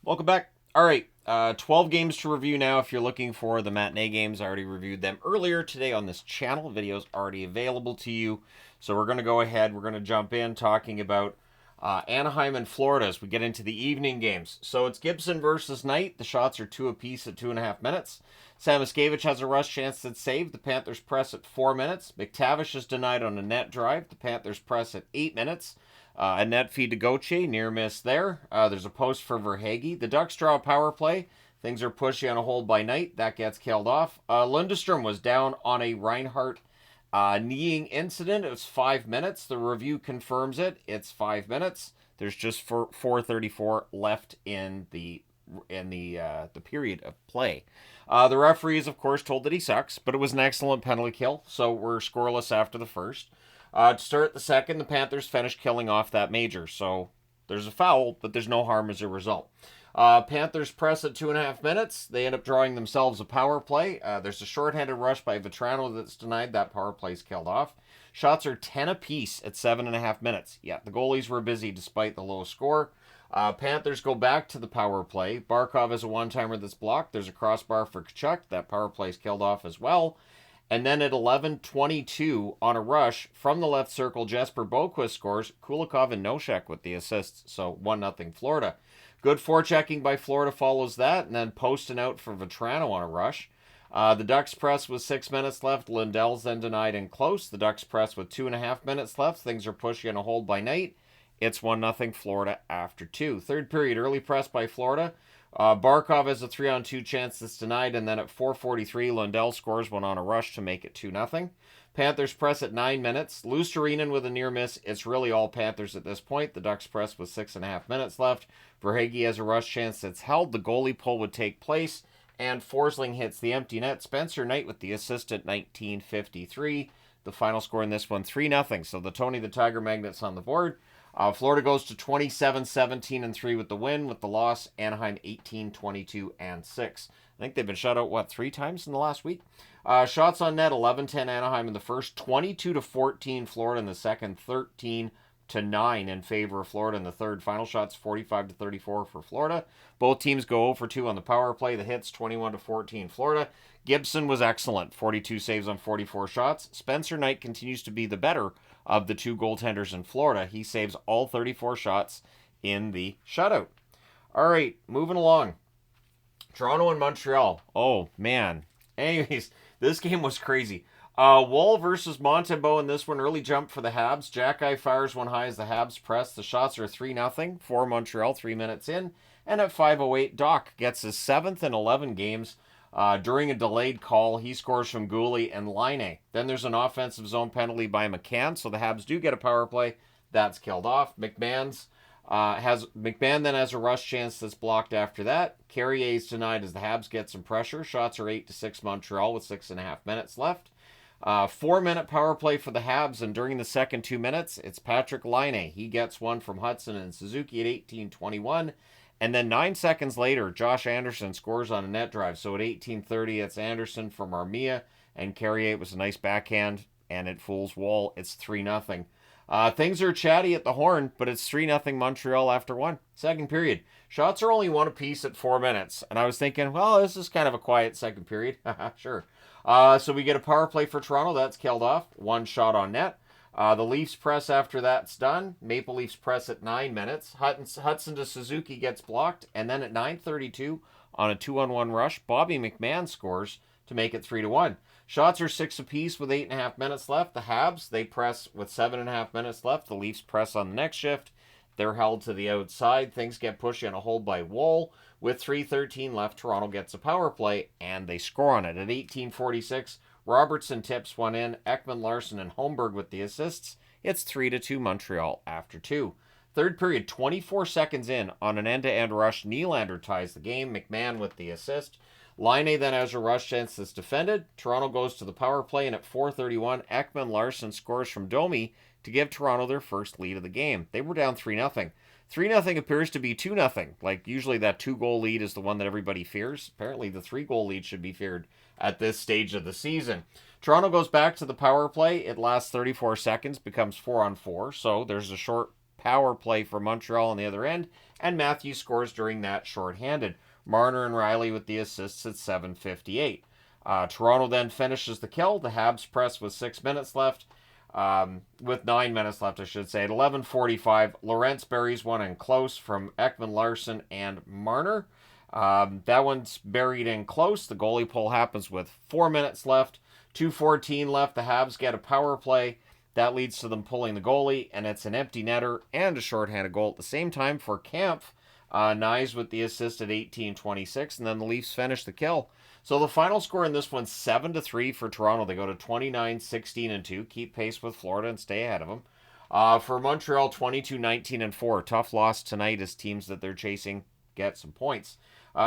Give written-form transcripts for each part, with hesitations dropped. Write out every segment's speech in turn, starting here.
Welcome back. All right, 12 games to review now. If you're looking for the matinee games, I already reviewed them earlier today on this channel. Video's already available to you. So we're going to go ahead. We're going to jump in talking about Anaheim and Florida as we get into the evening games. So it's Gibson versus Knight. The shots are 2 apiece at 2.5 minutes. Samoskevich has a rush chance that's saved. The Panthers press at 4 minutes. McTavish is denied on a net drive. The Panthers press at 8 minutes. A net feed to Gauthier, near miss there. There's a post for Verhaeghe. The Ducks draw a power play. Things are pushy on a hold by Knight. That gets killed off. Lundestrom was down on a Reinhardt kneeing incident. It was 5 minutes. The review confirms it. It's 5 minutes. There's just 4:34 left in the period of play. The referee is, of course, told that he sucks, but it was an excellent penalty kill, so we're scoreless after the first. To start the second, the Panthers finished killing off that major, so there's a foul, but there's no harm as a result. Panthers press at 2.5 minutes. They end up drawing themselves a power play. There's a shorthanded rush by Vetrano that's denied. That power play's killed off. Shots are 10 apiece at 7.5 minutes. Yeah, the goalies were busy despite the low score. Panthers go back to the power play. Barkov has a one-timer that's blocked. There's a crossbar for Tkachuk. That power play's killed off as well. And then at 11:22 on a rush from the left circle, Jesper Boquist scores. Kulikov and Nosek with the assists. So 1-0 Florida. Good forechecking by Florida follows that, and then posting out for Vetrano on a rush. The Ducks press with 6 minutes left. Lindell's then denied and close. The Ducks press with 2.5 minutes left. Things are pushy on a hold by Knight. It's 1-0 Florida after 2. Third period, early press by Florida. Barkov has a 3-on-2 chance that's denied, and then at 4:43, Lundell scores one on a rush to make it 2-0. Panthers press at 9 minutes. Luostarinen with a near miss. It's really all Panthers at this point. The Ducks press with 6.5 minutes left. Verhaeghe has a rush chance that's held. The goalie pull would take place, and Forsling hits the empty net. Spencer Knight with the assist at 19:53. The final score in this one, 3-0. So the Tony the Tiger Magnets on the board. Florida goes to 27-17-3 with the win. With the loss, Anaheim 18-22-6. I think they've been shut out, 3 times in the last week? Shots on net, 11-10 Anaheim in the first, 22-14 Florida in the second, 13-9 in favor of Florida in the third. Final shots, 45-34 for Florida. Both teams go 0 for 2 on the power play. The hits, 21-14 Florida. Gibson was excellent, 42 saves on 44 shots. Spencer Knight continues to be the better of the 2 goaltenders in Florida. He saves all 34 shots in the shutout. All right, moving along. Toronto and Montreal. Oh, man. Anyways, this game was crazy. Wall versus Montembeault in this one. Early jump for the Habs. Jack-Eye fires one high as the Habs press. The shots are 3-0 for Montreal, 3 minutes in. And at 5:08, Doc gets his 7th in 11 games. During a delayed call, he scores from Goulet and Laine. Then there's an offensive zone penalty by McCann, so the Habs do get a power play. That's killed off. McMahon then has a rush chance that's blocked after that. Carrier's denied as the Habs get some pressure. Shots are 8-6 Montreal with 6.5 minutes left. 4-minute power play for the Habs, and during the second 2 minutes, it's Patrick Laine. He gets one from Hudson and Suzuki at 18:21. And then 9 seconds later, Josh Anderson scores on a net drive. So at 18:30, it's Anderson from Armia, and Carrier was a nice backhand, and it fools Wall. It's 3-0. Things are chatty at the horn, but it's 3-0 Montreal after 1. Second period. Shots are only 1 apiece at 4 minutes. And I was thinking, well, this is kind of a quiet second period. Sure. So we get a power play for Toronto. That's killed off. 1 shot on net. The Leafs press after that's done. Maple Leafs press at 9 minutes. Hudson to Suzuki gets blocked. And then at 9:32 on a 2-on-1 rush, Bobby McMahon scores to make it 3-1. Shots are 6 apiece with 8.5 minutes left. The Habs, they press with 7.5 minutes left. The Leafs press on the next shift. They're held to the outside. Things get pushy on a hold by Wall. With 3:13 left, Toronto gets a power play, and they score on it. At 18:46, Robertson tips one in. Ekman Larson and Holmberg with the assists. It's 3-2 Montreal after 2. Third period, 24 seconds in on an end-to-end rush. Nylander ties the game. McMahon with the assist. Laine then has a rush chance that's defended. Toronto goes to the power play, and at 4:31, Ekman Larson scores from Domi to give Toronto their first lead of the game. They were down 3-0. 3-0 appears to be 2-0. Like, usually that 2-goal lead is the one that everybody fears. Apparently the 3-goal lead should be feared at this stage of the season. Toronto goes back to the power play. It lasts 34 seconds, becomes 4-on-4. So there's a short power play for Montreal on the other end. and Matthews scores during that shorthanded. Marner and Riley with the assists at 7:58. Toronto then finishes the kill. The Habs press with 6 minutes left. With 9 minutes left, I should say. At 11:45, Lorentz buries one in close from Ekman Larson and Marner. That one's buried in close. The goalie pull happens with 4 minutes left. 2:14 left. The Habs get a power play. That leads to them pulling the goalie, and it's an empty netter and a shorthanded goal at the same time for Kampf. Nyes with the assist at 18:26, and then the Leafs finish the kill. So the final score in this one, 7-3 for Toronto. They go to 29-16-2, keep pace with Florida and stay ahead of them. For Montreal, 22-19-4. Tough loss tonight as teams that they're chasing get some points.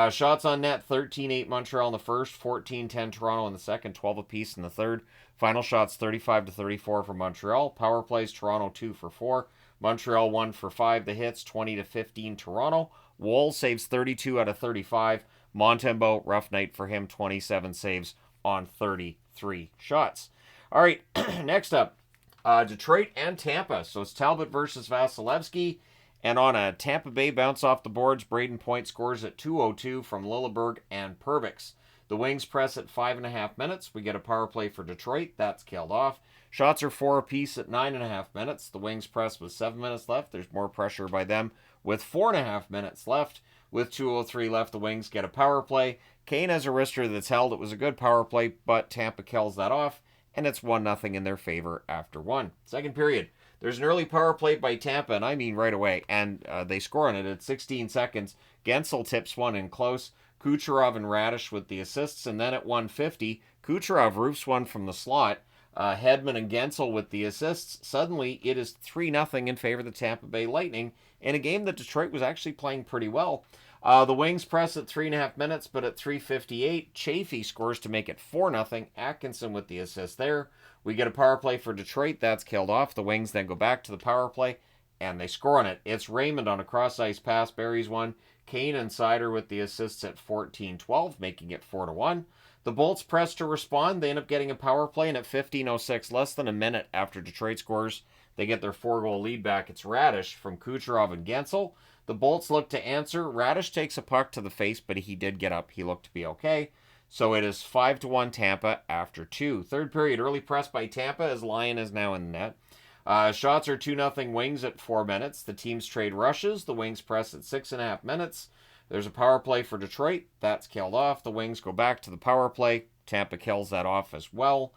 Shots on net, 13-8 Montreal in the first, 14-10 Toronto in the second, 12 apiece in the third. Final shots, 35-34 for Montreal. Power plays, Toronto 2 for 4. Montreal 1 for 5. The hits, 20-15 Toronto. Woll saves 32 out of 35. Montembeault, rough night for him, 27 saves on 33 shots. All right, next up, Detroit and Tampa. So it's Talbot versus Vasilevsky. And on a Tampa Bay bounce off the boards, Braden Point scores at 2:02 from Lilleberg and Perbix. The Wings press at 5.5 minutes. We get a power play for Detroit. That's killed off. Shots are 4 apiece at 9.5 minutes. The Wings press with 7 minutes left. There's more pressure by them with 4.5 minutes left. With 2:03 left, the Wings get a power play. Kane has a wrister that's held. It was a good power play, but Tampa kills that off, and it's 1-0 in their favor after 1. Second period. There's an early power play by Tampa, and I mean right away, and they score on it at 16 seconds. Gensel tips one in close. Kucherov and Radish with the assists, and then at 1:50, Kucherov roofs one from the slot. Hedman and Gensel with the assists. Suddenly, it is 3-0 in favor of the Tampa Bay Lightning in a game that Detroit was actually playing pretty well. The Wings press at 3.5 minutes, but at 3:58, Chafee scores to make it 4-0. Atkinson with the assist there. We get a power play for Detroit. That's killed off. The Wings then go back to the power play, and they score on it. It's Raymond on a cross-ice pass, buries one. Kane and Sider with the assists at 14:12, making it 4-1. The Bolts press to respond. They end up getting a power play, and at 15:06, less than a minute after Detroit scores, they get their 4-goal lead back. It's Radish from Kucherov and Gensel. The Bolts look to answer. Radish takes a puck to the face, but he did get up. He looked to be okay. So it is 5-1 Tampa after 2. Third period, early press by Tampa as Lyon is now in the net. Shots are 2-0 Wings at 4 minutes. The teams trade rushes. The Wings press at 6.5 minutes. There's a power play for Detroit. That's killed off. The Wings go back to the power play. Tampa kills that off as well.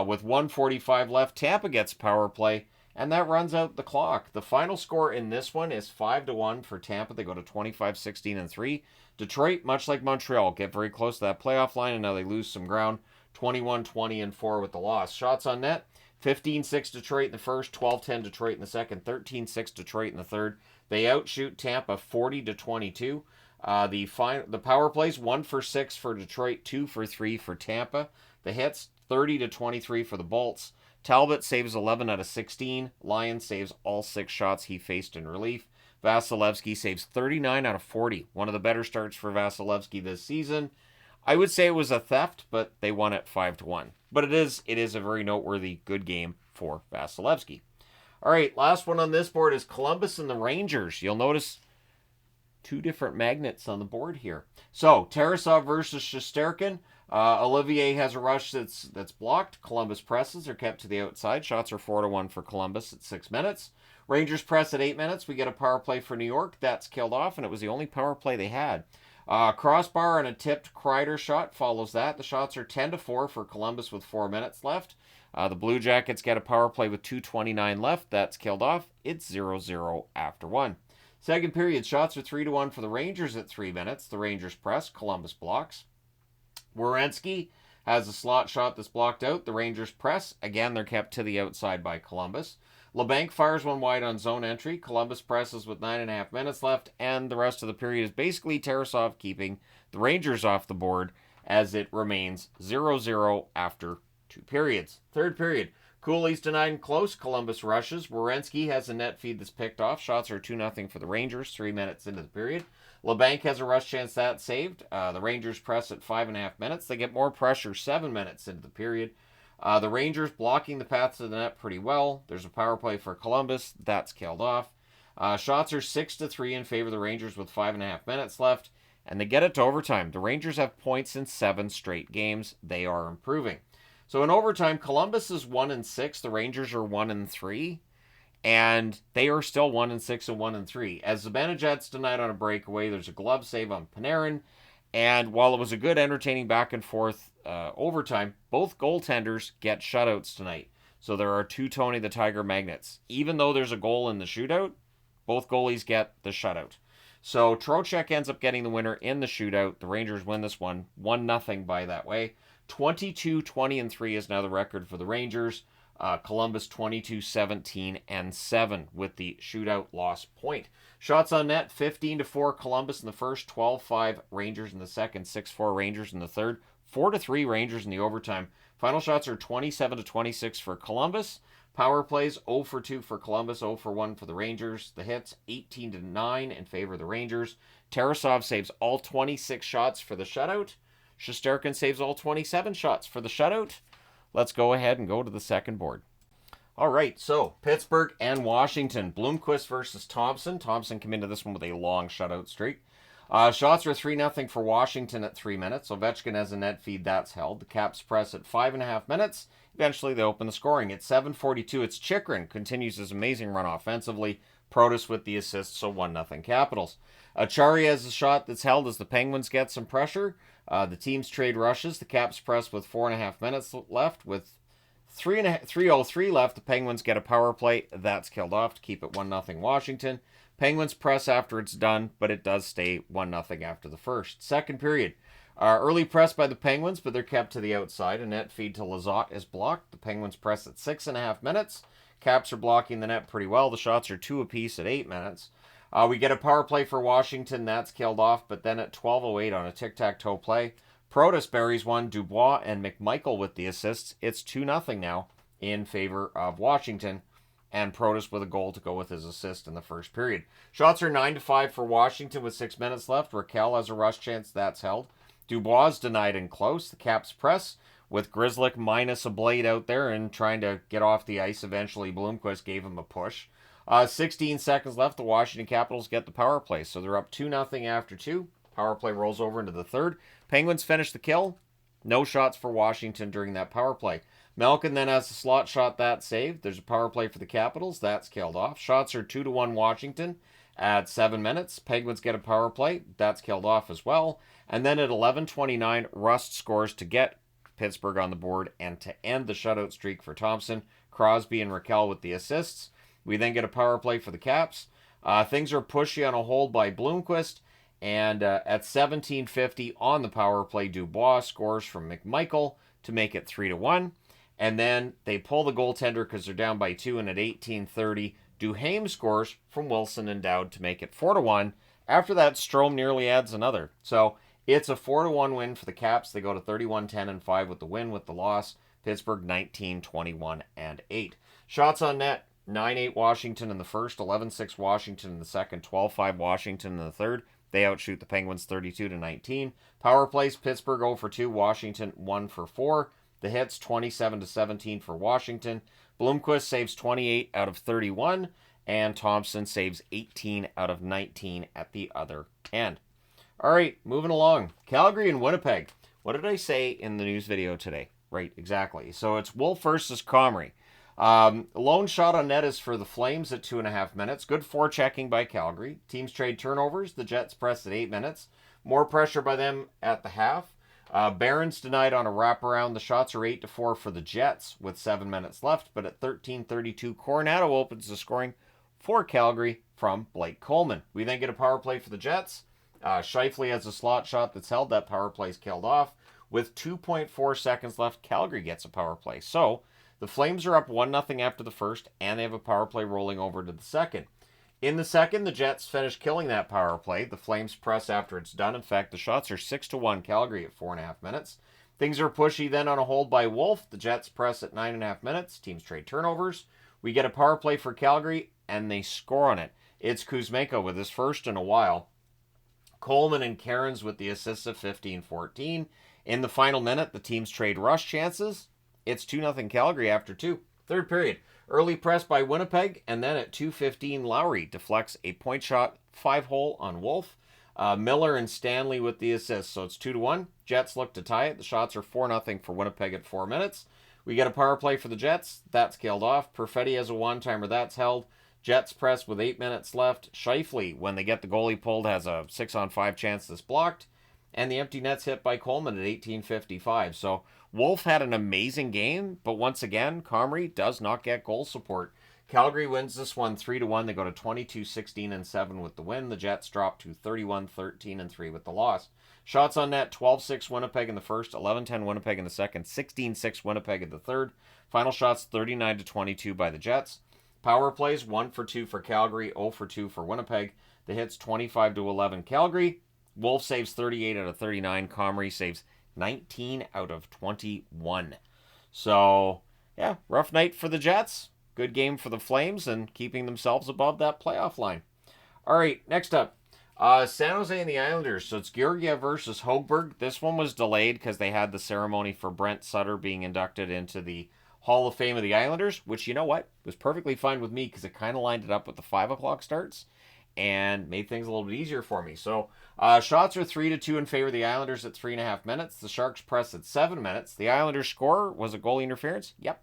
With 1:45 left, Tampa gets a power play, and that runs out the clock. The final score in this one is 5-1 for Tampa. They go to 25-16-3. Detroit, much like Montreal, get very close to that playoff line, and now they lose some ground. 21-20-4 with the loss. Shots on net, 15-6 Detroit in the first, 12-10 Detroit in the second, 13-6 Detroit in the third. They outshoot Tampa 40-22. The power plays, 1 for 6 for Detroit, 2 for 3 for Tampa. The hits, 30-23 for the Bolts. Talbot saves 11 out of 16. Lyon saves all 6 shots he faced in relief. Vasilevsky saves 39 out of 40. One of the better starts for Vasilevsky this season. I would say it was a theft, but they won it 5-1. But it is a very noteworthy good game for Vasilevsky. All right, last one on this board is Columbus and the Rangers. You'll notice 2 different magnets on the board here. So, Tarasov versus Shesterkin. Olivier has a rush that's blocked. Columbus presses are kept to the outside. Shots are 4-1 for Columbus at 6 minutes. Rangers press at 8 minutes. We get a power play for New York. That's killed off, and it was the only power play they had. Crossbar and a tipped Kreider shot follows that. The shots are 10-4 for Columbus with 4 minutes left. The Blue Jackets get a power play with 2:29 left. That's killed off. It's 0-0 after 1. Second period, shots are 3-1 for the Rangers at 3 minutes. The Rangers press. Columbus blocks. Werenski has a slot shot that's blocked out. The Rangers press. Again, they're kept to the outside by Columbus. LeBanc fires one wide on zone entry. Columbus presses with 9.5 minutes left, and the rest of the period is basically Tarasov keeping the Rangers off the board as it remains 0-0 after 2 periods. Third period, Cooley's denied close. Columbus rushes. Werenski has a net feed that's picked off. Shots are 2-0 for the Rangers 3 minutes into the period. LeBanc has a rush chance that's saved. The Rangers press at 5.5 minutes. They get more pressure 7 minutes into the period. The Rangers blocking the path to the net pretty well. There's a power play for Columbus. That's killed off. Shots are 6-3 in favor of the Rangers with 5.5 minutes left, and they get it to overtime. The Rangers have points in 7 straight games. They are improving. So in overtime, Columbus is 1-6. The Rangers are 1-3. And they are still 1-6 and 1-3. As the Zibanejad's denied on a breakaway, there's a glove save on Panarin. And while it was a good, entertaining back and forth overtime, both goaltenders get shutouts tonight. So there are 2 Tony the Tiger Magnets. Even though there's a goal in the shootout, both goalies get the shutout. So Trocheck ends up getting the winner in the shootout. The Rangers win this one 1-0 by that way. 22-20-3 is now the record for the Rangers. Columbus 22-17-7 with the shootout loss point. Shots on net 15-4 Columbus in the first, 12-5 Rangers in the second, 6-4 Rangers in the third, 4-3 Rangers in the overtime. Final shots are 27-26 for Columbus. Power plays 0-2 for Columbus, 0-1 for the Rangers. The hits 18-9 in favor of the Rangers. Tarasov saves all 26 shots for the shutout. Shesterkin saves all 27 shots for the shutout. Let's go ahead and go to the second board. All right, so Pittsburgh and Washington. Bloomquist versus Thompson. Thompson came into this one with a long shutout streak. Shots are 3-0 for Washington at 3 minutes. Ovechkin has a net feed. That's held. The Caps press at 5.5 minutes. Eventually, they open the scoring. At 7:42, it's Chychrun. Continues his amazing run offensively. Protas with the assist, so 1-0 Capitals. Achari has a shot that's held as the Penguins get some pressure. The teams trade rushes. The Caps press with 4.5 minutes left. With 3:03 left, the Penguins get a power play. That's killed off to keep it 1-0 Washington. Penguins press after it's done, but it does stay 1-0 after the first. Second period. Early press by the Penguins, but they're kept to the outside. A net feed to Lizotte is blocked. The Penguins press at 6.5 minutes. Caps are blocking the net pretty well. The shots are 2 apiece at 8 minutes. We get a power play for Washington. That's killed off. But then at 12:08 on a tic-tac-toe play, Protas buries one. Dubois and McMichael with the assists. It's 2-0 now in favor of Washington. And Protas with a goal to go with his assist in the first period. Shots are 9-5 for Washington with 6 minutes left. Raquel has a rush chance. That's held. Dubois is denied and close. The Caps press with Grzelcyk minus a blade out there and trying to get off the ice. Eventually, Bloomquist gave him a push. 16 seconds left. The Washington Capitals get the power play. So they're up 2-0 after 2. Power play rolls over into the third. Penguins finish the kill. No shots for Washington during that power play. Malkin then has a slot shot that's saved. There's a power play for the Capitals. That's killed off. Shots are 2-1 Washington at 7 minutes. Penguins get a power play. That's killed off as well. And then at 11:29, Rust scores to get Pittsburgh on the board and to end the shutout streak for Thompson. Crosby and Raquel with the assists. We then get a power play for the Caps. Things are pushy on a hold by Bloomquist. And at 17:50 on the power play, Dubois scores from McMichael to make it 3-1. And then they pull the goaltender because they're down by 2. And at 18:30, Duhaime scores from Wilson and Dowd to make it 4-1. After that, Strome nearly adds another. So it's a 4-1 win for the Caps. They go to 31-10-5 with the win. With the loss, Pittsburgh 19-21-8. Shots on net, 9-8 Washington in the first, 11-6 Washington in the second, 12-5 Washington in the third. They outshoot the Penguins 32-19. Power plays, Pittsburgh 0-2, Washington 1-4. The hits 27-17 for Washington. Bloomquist saves 28 out of 31, and Thompson saves 18 out of 19 at the other end. All right, moving along. Calgary and Winnipeg. What did I say in the news video today? Right, exactly. So it's Wolf versus Comrie. Lone shot on net is for the Flames at 2.5 minutes. Good forechecking by Calgary. Teams trade turnovers. The Jets press at 8 minutes. More pressure by them at the half. Barron's denied on a wraparound. The shots are 8-4 for the Jets with 7 minutes left. But at 13:32, Coronado opens the scoring for Calgary from Blake Coleman. We then get a power play for the Jets. Scheifele has a slot shot that's held. That power play is killed off. With 2.4 seconds left, Calgary gets a power play. So the Flames are up 1-0 after the first, and they have a power play rolling over to the second. In the second, the Jets finish killing that power play. The Flames press after it's done. In fact, the shots are 6-1 Calgary at 4.5 minutes. Things are pushy then on a hold by Wolf. The Jets press at 9.5 minutes. Teams trade turnovers. We get a power play for Calgary, and they score on it. It's Kuzmenko with his first in a while. Coleman and Cairns with the assists of 15-14. In the final minute, the teams trade rush chances. It's 2-0 Calgary after 2. Third period. Early press by Winnipeg, and then at 2:15, Lowry deflects a point shot 5-hole on Wolf. Miller and Stanley with the assist, so it's 2-1. Jets look to tie it. The shots are 4-0 for Winnipeg at 4 minutes. We get a power play for the Jets. That's killed off. Perfetti has a one-timer. That's held. Jets press with 8 minutes left. Scheifele, when they get the goalie pulled, has a 6-on-5 chance that's blocked. And the empty net's hit by Coleman at 18:55. So Wolf had an amazing game, but once again, Comrie does not get goal support. Calgary wins this one 3-1. They go to 22-16-7 with the win. The Jets drop to 31-13-3 with the loss. Shots on net, 12-6 Winnipeg in the first, 11-10 Winnipeg in the second, 16-6 Winnipeg in the third. Final shots 39-22 by the Jets. Power plays 1 for 2 for Calgary, 0 for 2 for Winnipeg. The hits 25-11 Calgary. Wolf saves 38 out of 39. Comrie saves 19 out of 21. So, yeah, rough night for the Jets. Good game for the Flames and keeping themselves above that playoff line. All right, next up, San Jose and the Islanders. So it's Georgiev versus Hogberg. This one was delayed because they had the ceremony for Brent Sutter being inducted into the Hall of Fame of the Islanders, which, you know what, was perfectly fine with me because it kind of lined it up with the 5 o'clock starts and made things a little bit easier for me. So shots are 3-2 in favor of the Islanders at 3.5 minutes. The Sharks press at 7 minutes. The Islanders score. Was it goalie interference? Yep.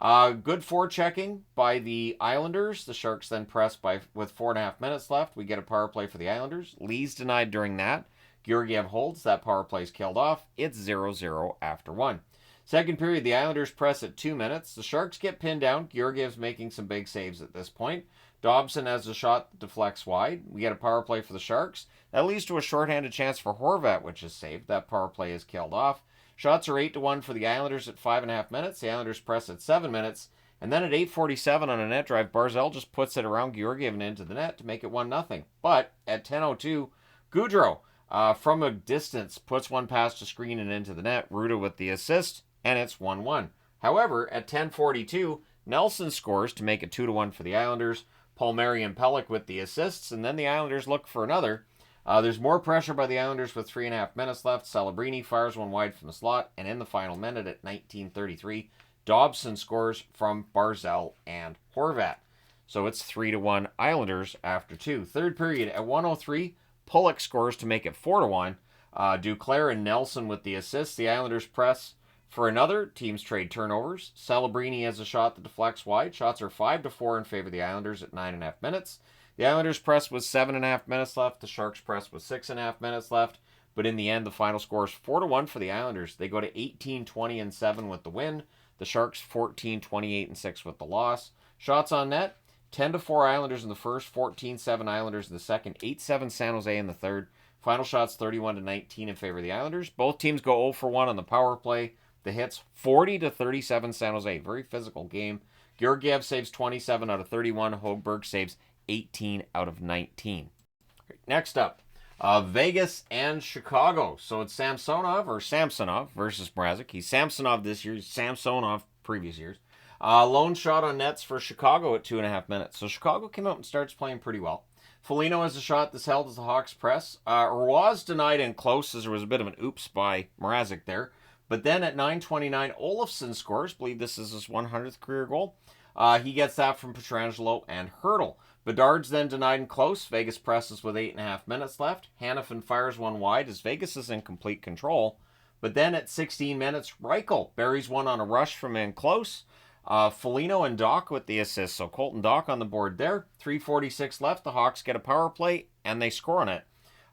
Good forechecking by the Islanders. The Sharks then press with 4.5 minutes left. We get a power play for the Islanders. Lee's denied during that. Georgiev holds. That power play is killed off. It's 0-0 after 1. Second period, the Islanders press at 2 minutes. The Sharks get pinned down. Georgiev's making some big saves at this point. Dobson has a shot that deflects wide. We get a power play for the Sharks. That leads to a shorthanded chance for Horvat, which is saved. That power play is killed off. Shots are 8-1 for the Islanders at 5.5 minutes. The Islanders press at 7 minutes. And then at 8:47 on a net drive, Barzal just puts it around Georgiev and into the net to make it 1-0. But at 10:02, Goudreau, from a distance, puts one past the screen and into the net. Ruda with the assist, and it's 1-1. However, at 10:42, Nelson scores to make it 2-1 for the Islanders. Palmieri and Pelech with the assists, and then the Islanders look for another. There's more pressure by the Islanders with 3.5 minutes left. Celebrini fires one wide from the slot, and in the final minute at 19:33, Dobson scores from Barzal and Horvat. So it's 3-1 Islanders after 2. Third period at 1:03, Pulock scores to make it 4-1. Duclair and Nelson with the assists. The Islanders press for another. Teams trade turnovers. Celebrini has a shot that deflects wide. Shots are 5-4 in favor of the Islanders at 9.5 minutes. The Islanders press with 7.5 minutes left. The Sharks press with 6.5 minutes left. But in the end, the final score is 4-1 for the Islanders. They go to 18-20-7 with the win. The Sharks 14-28-6 with the loss. Shots on net, 10-4 Islanders in the first, 14-7 Islanders in the second, 8-7 San Jose in the third. Final shots 31-19 in favor of the Islanders. Both teams go 0 for 1 on the power play. The hits 40-37 San Jose. Very physical game. Georgiev saves 27 out of 31. Hogberg saves 18 out of 19. Next up, Vegas and Chicago. So it's Samsonov versus Mrazek. He's Samsonov this year. He's Samsonov previous years. Lone shot on nets for Chicago at 2.5 minutes. So Chicago came out and starts playing pretty well. Foligno has a shot that's held as the Hawks press. Was denied in close as there was a bit of an oops by Mrazek there. But then at 9:29, Olofsson scores. I believe this is his 100th career goal. He gets that from Pietrangelo and Hurdle. Bedard's then denied in close. Vegas presses with 8.5 minutes left. Hanifin fires one wide as Vegas is in complete control. But then at 16 minutes, Reichel buries one on a rush from in close. Foligno and Doc with the assist. So Colton Doc on the board there. 3:46 left. The Hawks get a power play, and they score on it.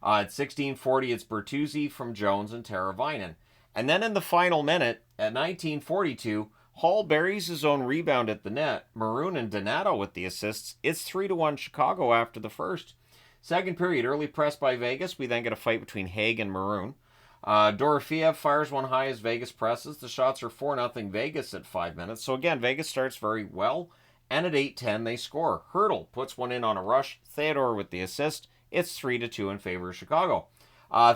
At 16:40, it's Bertuzzi from Jones and Teravainen. And then in the final minute, at 19:42, Hall buries his own rebound at the net. Maroon and Donato with the assists. It's 3-1 Chicago after the first. Second period, early press by Vegas. We then get a fight between Haig and Maroon. Dorofeev fires one high as Vegas presses. The shots are 4-0 Vegas at 5 minutes. So again, Vegas starts very well. And at 8:10, they score. Hurdle puts one in on a rush. Theodore with the assist. It's 3-2 in favor of Chicago.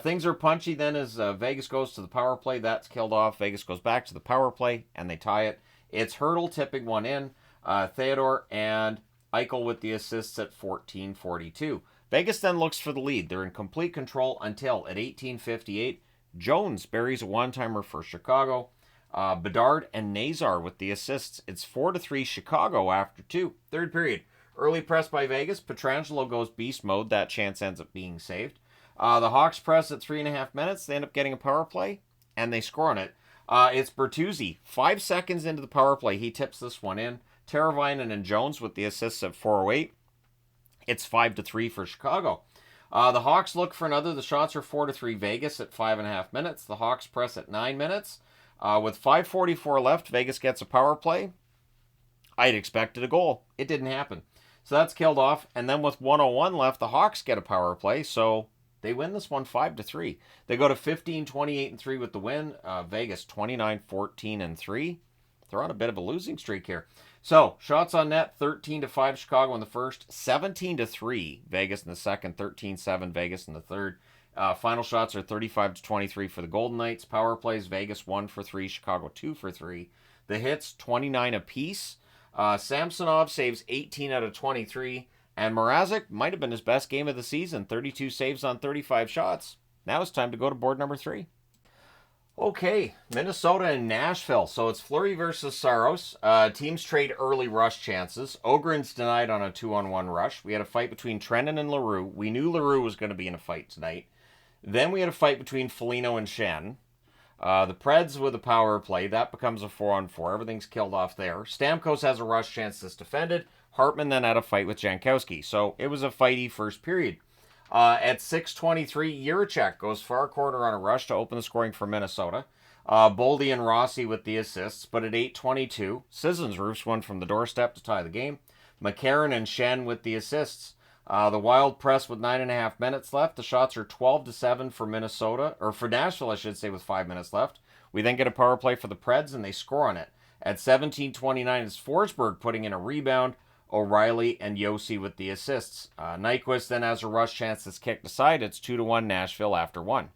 Things are punchy then as Vegas goes to the power play. That's killed off. Vegas goes back to the power play, and they tie it. It's Hurdle tipping one in. Theodore and Eichel with the assists at 14:42. Vegas then looks for the lead. They're in complete control until at 18:58, Jones buries a one-timer for Chicago. Bedard and Nazar with the assists. It's 4-3 Chicago after 2. Third period. Early press by Vegas. Pietrangelo goes beast mode. That chance ends up being saved. The Hawks press at 3.5 minutes. They end up getting a power play, and they score on it. It's Bertuzzi. 5 seconds into the power play, he tips this one in. Teravainen and Jones with the assists at 4:08. It's 5-3 for Chicago. The Hawks look for another. The shots are 4-3 Vegas at 5.5 minutes. The Hawks press at 9 minutes. With 5:44 left, Vegas gets a power play. I'd expected a goal. It didn't happen. So that's killed off. And then with 1:01 left, the Hawks get a power play. So they win this one 5-3. They go to 15-28-3 with the win. Vegas 29-14-3. They're on a bit of a losing streak here. So shots on net 13-5 Chicago in the first, 17-3 Vegas in the second, 13-7 Vegas in the third. Final shots are 35-23 for the Golden Knights. Power plays, Vegas 1 for 3, Chicago 2 for 3. The hits 29 apiece. Samsonov saves 18 out of 23. And Mrazek might have been his best game of the season. 32 saves on 35 shots. Now it's time to go to board number 3. Okay, Minnesota and Nashville. So it's Fleury versus Saros. Teams trade early rush chances. Ogren's denied on a 2-on-1 rush. We had a fight between Trennan and LaRue. We knew LaRue was going to be in a fight tonight. Then we had a fight between Foligno and Shannon. The Preds with a power play. That becomes a 4-on-4. Everything's killed off there. Stamkos has a rush chance that's defended. Hartman then had a fight with Jankowski. So it was a fighty first period. At 6:23, Jiricek goes far corner on a rush to open the scoring for Minnesota. Boldy and Rossi with the assists. But at 8:22, Sissons roofs one from the doorstep to tie the game. McCarron and Shen with the assists. The Wild press with 9.5 minutes left. The shots are 12-7 for Minnesota, or for Nashville, I should say, with 5 minutes left. We then get a power play for the Preds, and they score on it. At 17:29, it's Forsberg putting in a rebound. O'Reilly and Yossi with the assists. Nyquist then has a rush chance that's kicked aside. It's 2-1 Nashville after 1.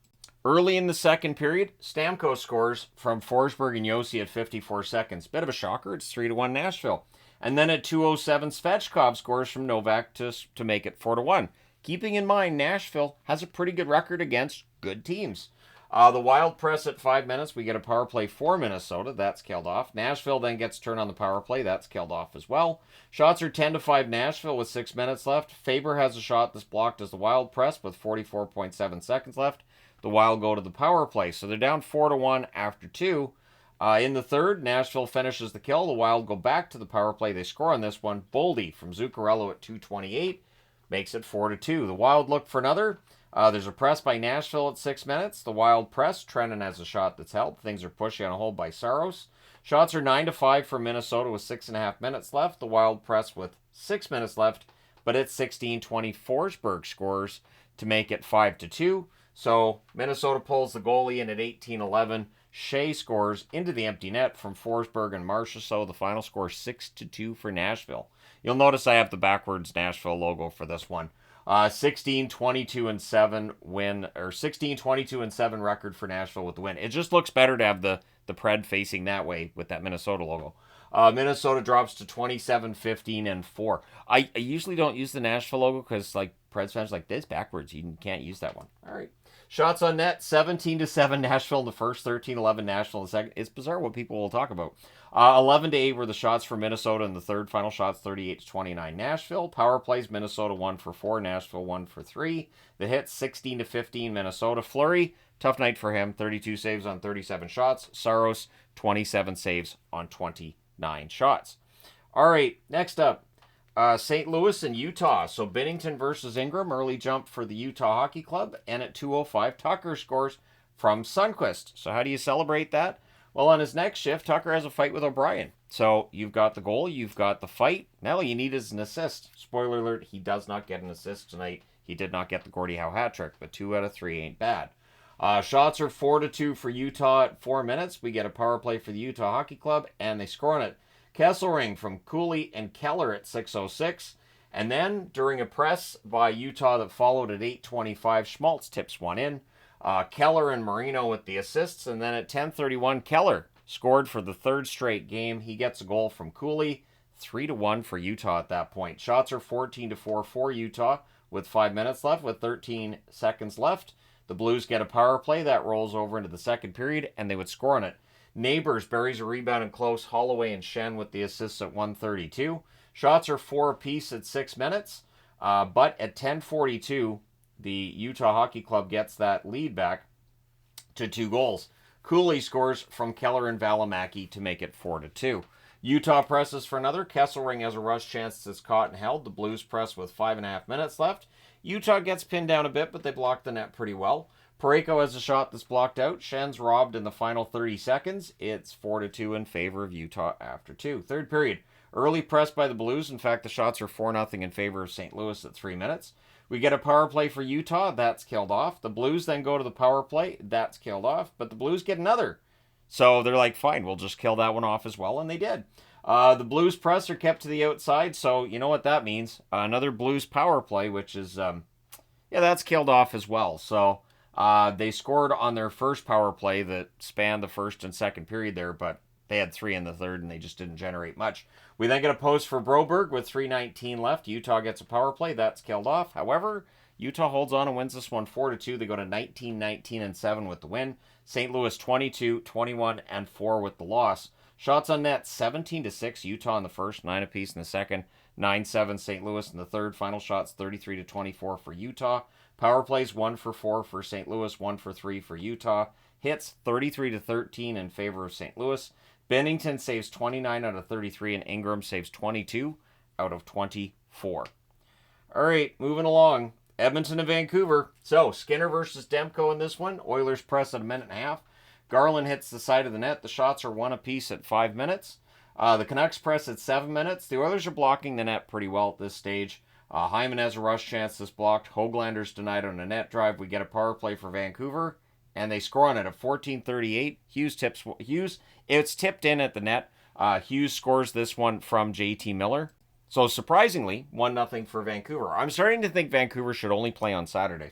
Early in the second period, Stamkos scores from Forsberg and Yossi at 54 seconds. Bit of a shocker. It's 3-1 Nashville. And then at 2:07, Svechkov scores from Novak to make it 4-1. Keeping in mind, Nashville has a pretty good record against good teams. The Wild press at 5 minutes. We get a power play for Minnesota. That's killed off. Nashville then gets turned on the power play. That's killed off as well. Shots are 10-5 Nashville with 6 minutes left. Faber has a shot that's blocked as the Wild press with 44.7 seconds left. The Wild go to the power play. So they're down 4-1 after 2. In the third, Nashville finishes the kill. The Wild go back to the power play. They score on this one. Boldy from Zuccarello at 2:28 makes it 4-2. The Wild look for another. There's a press by Nashville at 6 minutes. The Wild press. Trennan has a shot that's held. Things are pushy on a hold by Saros. Shots are 9-5 for Minnesota with 6.5 minutes left. The Wild press with 6 minutes left. But at 16:20, Forsberg scores to make it 5-2. So Minnesota pulls the goalie in at 18:11. Shea scores into the empty net from Forsberg and Marcia. So the final score 6-2 for Nashville. You'll notice I have the backwards Nashville logo for this one. 16-22-7 win, or 16-22-7 record for Nashville with the win. It just looks better to have the Pred facing that way with that Minnesota logo. Minnesota drops to 27-15-4. I usually don't use the Nashville logo because like Preds fans like this backwards. You can't use that one. All right. Shots on net, 17-7 Nashville in the first, 13-11 Nashville in the second. It's bizarre what people will talk about. 11-8 were the shots for Minnesota in the third. Final shots, 38-29 Nashville. Power plays, Minnesota 1 for 4, Nashville 1 for 3. The hits, 16-15 Minnesota. Fleury, tough night for him, 32 saves on 37 shots. Saros, 27 saves on 29 shots. All right, next up. St. Louis and Utah. So Binnington versus Ingram, early jump for the Utah Hockey Club. And at 2:05, Tucker scores from Sundqvist. So how do you celebrate that? Well, on his next shift, Tucker has a fight with O'Brien. So you've got the goal, you've got the fight. Now all you need is an assist. Spoiler alert, he does not get an assist tonight. He did not get the Gordie Howe hat trick, but 2 out of 3 ain't bad. Shots are 4-2 for Utah at 4 minutes. We get a power play for the Utah Hockey Club, and they score on it. Kesselring from Cooley and Keller at 6:06. And then, during a press by Utah that followed at 8:25, Schmaltz tips one in. Keller and Marino with the assists. And then at 10:31, Keller scored for the third straight game. He gets a goal from Cooley. 3-1 for Utah at that point. Shots are 14-4 for Utah with 5 minutes left, with 13 seconds left. The Blues get a power play that rolls over into the second period, and they would score on it. Neighbors buries a rebound in close. Holloway and Shen with the assists at 1:32. Shots are 4 apiece at 6 minutes. But at 10:42, the Utah Hockey Club gets that lead back to 2 goals. Cooley scores from Keller and Valimaki to make it 4-2. Utah presses for another. Kesselring has a rush chance that's caught and held. The Blues press with 5.5 minutes left. Utah gets pinned down a bit, but they block the net pretty well. Parayko has a shot that's blocked out. Shen's robbed in the final 30 seconds. It's 4-2 in favor of Utah after 2. Third period. Early press by the Blues. In fact, the shots are 4-0 in favor of St. Louis at 3 minutes. We get a power play for Utah. That's killed off. The Blues then go to the power play. That's killed off. But the Blues get another. So they're like, fine, we'll just kill that one off as well. And they did. The Blues press are kept to the outside. So you know what that means. Another Blues power play, which is, that's killed off as well. So they scored on their first power play that spanned the first and second period there, but they had 3 in the third, and they just didn't generate much. We then get a post for Broberg with 3:19 left. Utah gets a power play. That's killed off. However, Utah holds on and wins this one 4-2. They go to 19-19-7 with the win. St. Louis 22-21-4 with the loss. Shots on net 17-6. Utah in the first, 9 apiece in the second, 9-7 St. Louis in the third. Final shots 33-24 for Utah. Power plays 1 for 4 for St. Louis, 1 for 3 for Utah. Hits 33-13 in favor of St. Louis. Bennington saves 29 out of 33, and Ingram saves 22 out of 24. All right, moving along. Edmonton and Vancouver. So, Skinner versus Demko in this one. Oilers press at 1.5 minutes. Garland hits the side of the net. The shots are 1 apiece at 5 minutes. The Canucks press at 7 minutes. The Oilers are blocking the net pretty well at this stage. Hyman has a rush chance that's blocked. Hoaglander's denied on a net drive. We get a power play for Vancouver, and they score on it at 14:38. Hughes, it's tipped in at the net. Hughes scores this one from JT Miller. So surprisingly, 1-0 for Vancouver. I'm starting to think Vancouver should only play on Saturday.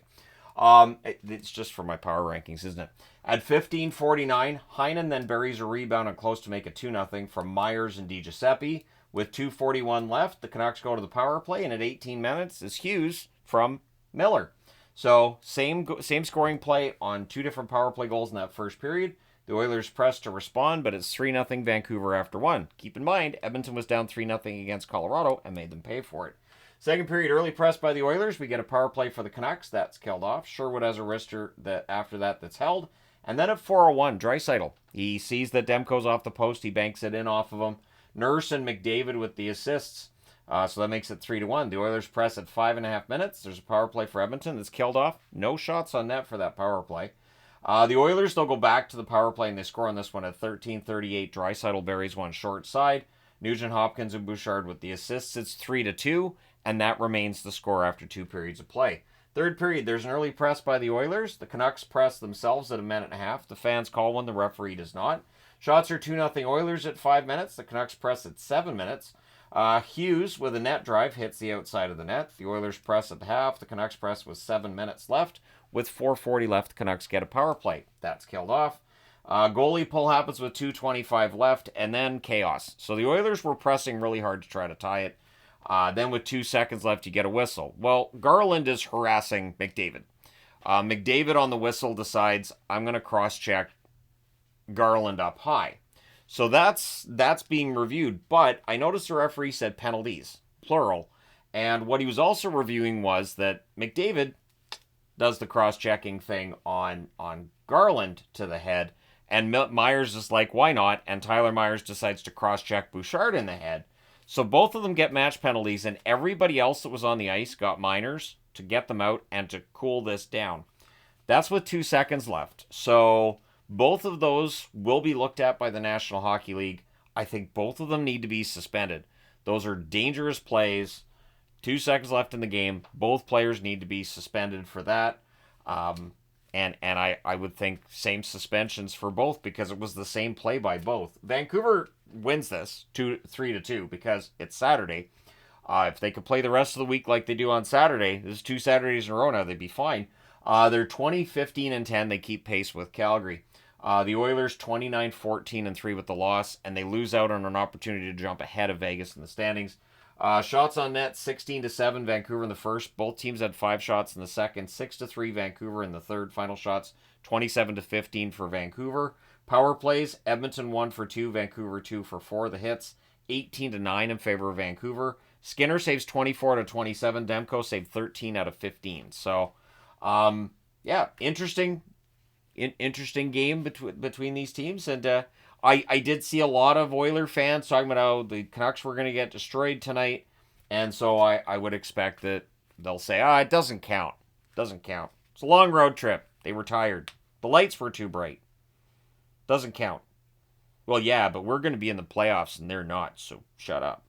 It's just for my power rankings, isn't it? At 15:49, Heinen then buries a rebound and close to make it 2-0 from Myers and DiGiuseppe. With 2:41 left, the Canucks go to the power play, and at 18 minutes is Hughes from Miller. So same scoring play on 2 different power play goals in that first period. The Oilers press to respond, but it's 3-0 Vancouver after 1. Keep in mind, Edmonton was down 3-0 against Colorado and made them pay for it. Second period, early press by the Oilers. We get a power play for the Canucks. That's killed off. Sherwood has a wrister after that's held. And then at 4:01, Draisaitl. He sees that Demko's off the post. He banks it in off of him. Nurse and McDavid with the assists. So that makes it 3-1. The Oilers press at 5.5 minutes. There's a power play for Edmonton that's killed off. No shots on net for that power play. The Oilers, they'll go back to the power play, and they score on this one at 13:38. Draisaitl buries one short side. Nugent Hopkins and Bouchard with the assists. It's 3-2, and that remains the score after 2 periods of play. Third period, there's an early press by the Oilers. The Canucks press themselves at 1.5 minutes. The fans call one, the referee does not. Shots are 2-0 Oilers at 5 minutes. The Canucks press at 7 minutes. Hughes with a net drive hits the outside of the net. The Oilers press at the half. The Canucks press with 7 minutes left. With 4:40 left, the Canucks get a power play. That's killed off. Goalie pull happens with 2:25 left, and then chaos. So the Oilers were pressing really hard to try to tie it. Then with 2 seconds left, you get a whistle. Well, Garland is harassing McDavid. McDavid on the whistle decides, I'm going to cross-check Garland up high. So that's being reviewed. But I noticed the referee said penalties, plural. And what he was also reviewing was that McDavid does the cross-checking thing on Garland to the head. And Myers is like, why not? And Tyler Myers decides to cross-check Bouchard in the head. So both of them get match penalties, and everybody else that was on the ice got minors to get them out and to cool this down. That's with 2 seconds left. So both of those will be looked at by the National Hockey League. I think both of them need to be suspended. Those are dangerous plays. 2 seconds left in the game. Both players need to be suspended for that. And I would think same suspensions for both because it was the same play by both. Vancouver wins this 3-2 because it's Saturday. If they could play the rest of the week like they do on Saturday, this is 2 Saturdays in a row now, they'd be fine. They're 20-15-10. They keep pace with Calgary. The Oilers 29-14-3 with the loss, and they lose out on an opportunity to jump ahead of Vegas in the standings. Shots on net, 16-7 Vancouver in the first. Both teams had 5 shots in the second. 6-3 Vancouver in the third. Final shots, 27-15 for Vancouver. Power plays, Edmonton 1 for 2, Vancouver 2 for 4. The hits, 18-9 in favor of Vancouver. Skinner saves 24 out of 27. Demko saved 13 out of 15. So, yeah, interesting game between these teams. And I did see a lot of Oiler fans talking about how the Canucks were going to get destroyed tonight. And so I would expect that they'll say, it doesn't count. Doesn't count. It's a long road trip. They were tired. The lights were too bright. Doesn't count. Well, yeah, but we're going to be in the playoffs and they're not, so shut up.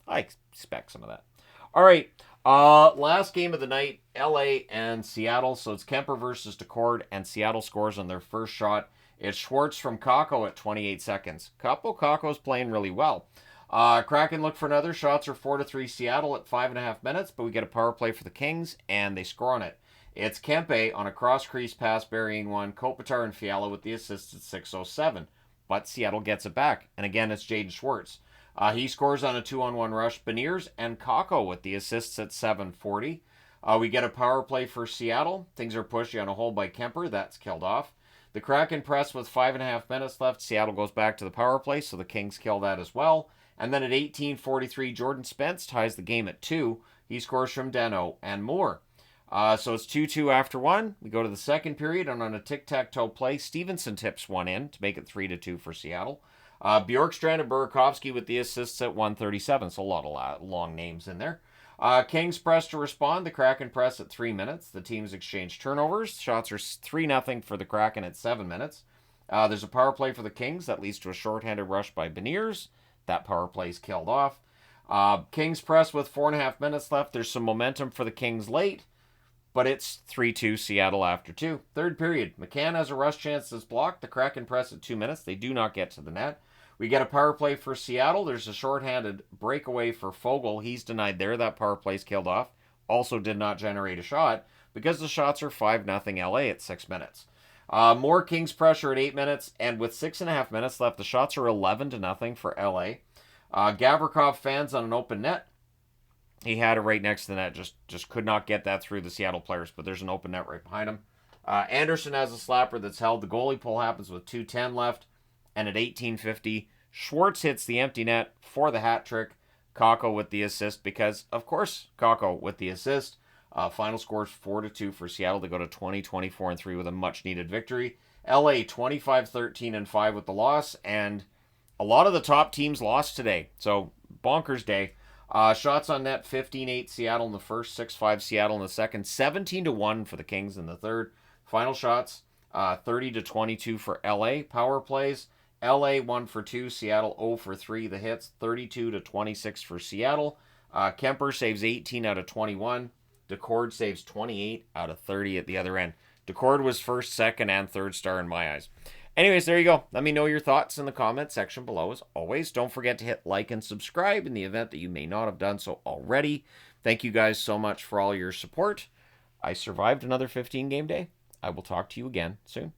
I expect some of that. All right, last game of the night, LA and Seattle. So it's Kemper versus Decord, and Seattle scores on their first shot. It's Schwartz from Kakko at 28 seconds. Kakko's playing really well. Kraken look for another. Shots are 4-3 Seattle at 5.5 minutes, but we get a power play for the Kings, and they score on it. It's Kempe on a cross-crease pass burying one. Kopitar and Fiala with the assist at 6:07. But Seattle gets it back. And again, it's Jaden Schwartz. He scores on a 2-on-1 rush. Beniers and Kakko with the assists at 7:40. We get a power play for Seattle. Things are pushy on a hole by Kemper. That's killed off. The Kraken press with 5.5 minutes left. Seattle goes back to the power play, so the Kings kill that as well. And then at 18:43, Jordan Spence ties the game at 2. He scores from Deno and more. So it's 2-2 after 1. We go to the second period, and on a tic-tac-toe play, Stevenson tips one in to make it 3-2 for Seattle. Bjorkstrand and Burakovsky with the assists at 1:37. So a lot of long names in there. Kings press to respond. The Kraken press at 3 minutes. The teams exchange turnovers. Shots are 3-0 for the Kraken at 7 minutes. There's a power play for the Kings that leads to a shorthanded rush by Beniers. That power play is killed off. Kings press with 4.5 minutes left. There's some momentum for the Kings late, but it's 3-2 Seattle after 2. Third period, McCann has a rush chance that's blocked. The Kraken press at 2 minutes. They do not get to the net. We get a power play for Seattle. There's a shorthanded breakaway for Fogle. He's denied there. That power play's killed off. Also did not generate a shot because the shots are 5-0 LA at 6 minutes. More Kings pressure at 8 minutes, and with 6.5 minutes left, the shots are 11-0 for LA. Gavrikov fans on an open net. He had it right next to the net. Just could not get that through the Seattle players, but there's an open net right behind him. Anderson has a slapper that's held. The goalie pull happens with 2:10 left. And at 18:50, Schwartz hits the empty net for the hat trick. Kakko with the assist because, of course, Kakko with the assist. Final score is 4-2 for Seattle to go to 20-24-3 with a much-needed victory. LA 25-13-5 with the loss, and a lot of the top teams lost today. So, bonkers day. Shots on net, 15-8 Seattle in the first, 6-5 Seattle in the second, 17-1 for the Kings in the third. Final shots, 30-22 for LA. Power plays, LA 1 for 2, Seattle 0 for 3. The hits, 32-26 for Seattle. Kemper saves 18 out of 21. Decord saves 28 out of 30 at the other end. Decord was first, second, and third star in my eyes. Anyways, there you go. Let me know your thoughts in the comment section below. As always, don't forget to hit like and subscribe in the event that you may not have done so already. Thank you guys so much for all your support. I survived another 15-game day. I will talk to you again soon.